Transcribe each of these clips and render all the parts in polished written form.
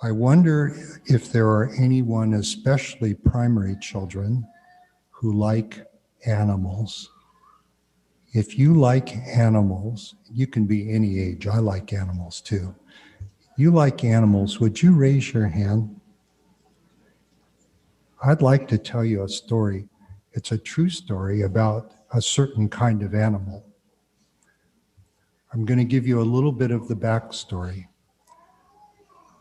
I wonder if there are anyone, especially primary children, who like animals. If you like animals, you can be any age. I like animals too. You like animals, would you raise your hand? I'd like to tell you a story. It's a true story about a certain kind of animal. I'm going to give you a little bit of the backstory.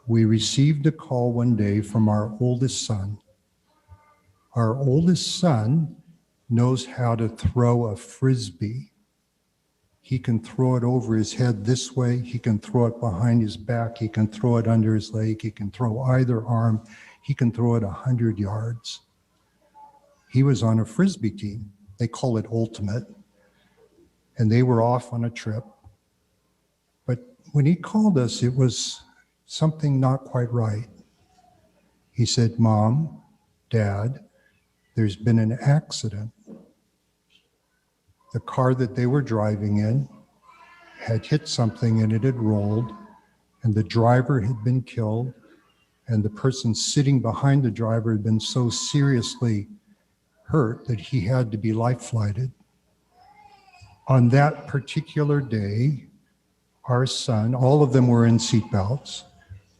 We received a call one day from our oldest son. Our oldest son knows how to throw a frisbee. He can throw it over his head this way. He can throw it behind his back. He can throw it under his leg. He can throw either arm. He can throw it 100 yards. He was on a frisbee team. They call it ultimate. And they were off on a trip. But when he called us, it was something not quite right. He said, "Mom, Dad, there's been an accident. The car that they were driving in had hit something and it had rolled, and the driver had been killed, and the person sitting behind the driver had been so seriously hurt that he had to be life flighted." On that particular day, our son, all of them were in seatbelts.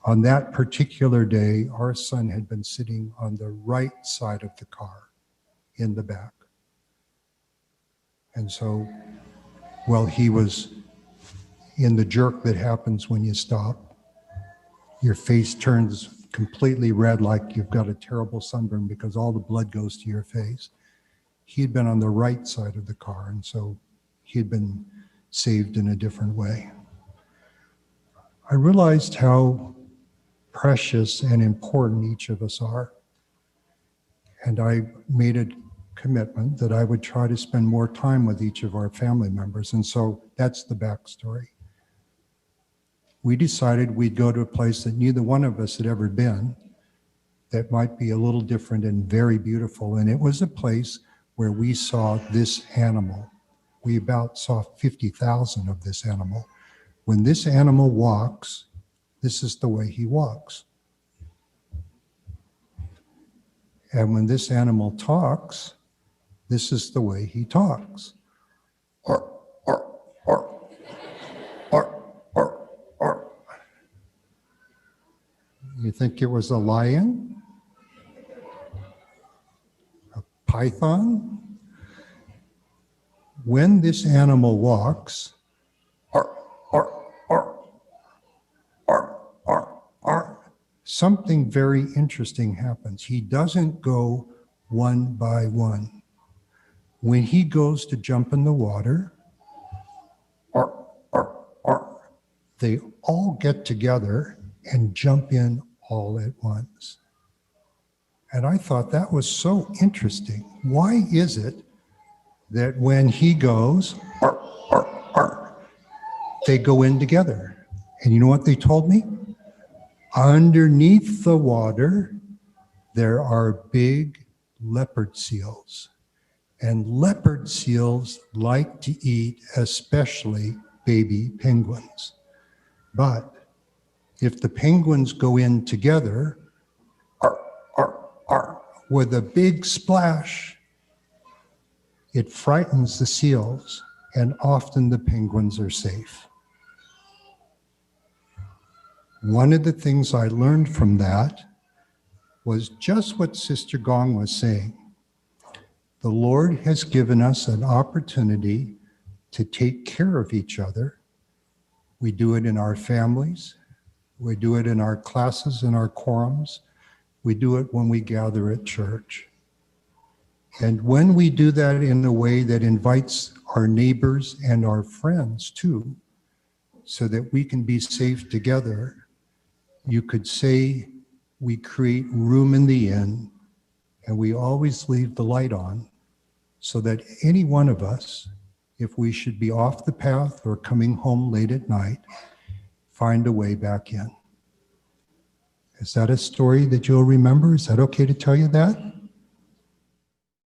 On that particular day, our son had been sitting on the right side of the car in the back. And so, well, he was in the jerk that happens when you stop. Your face turns completely red like you've got a terrible sunburn because all the blood goes to your face. He had been on the right side of the car, and so he had been saved in a different way. I realized how precious and important each of us are. And I made a commitment that I would try to spend more time with each of our family members. And so that's the backstory. We decided we'd go to a place that neither one of us had ever been, that might be a little different and very beautiful. And it was a place where we saw this animal. We about saw 50,000 of this animal. When this animal walks, this is the way he walks. And when this animal talks, this is the way he talks. Or, or, or. You think it was a lion? A python? When this animal walks, something very interesting happens. He doesn't go one by one. When he goes to jump in the water, they all get together and jump in all at once. And I thought that was so interesting. Why is it that when he goes, they go in together? And you know what they told me? Underneath the water, there are big leopard seals. And leopard seals like to eat especially baby penguins. But if the penguins go in together, with a big splash, it frightens the seals, and often the penguins are safe. One of the things I learned from that was just what Sister Gong was saying. The Lord has given us an opportunity to take care of each other. We do it in our families. We do it in our classes, in our quorums. We do it when we gather at church. And when we do that in a way that invites our neighbors and our friends too, so that we can be safe together, you could say we create room in the inn, and we always leave the light on so that any one of us, if we should be off the path or coming home late at night, find a way back in. Is that a story that you'll remember? Is that okay to tell you that?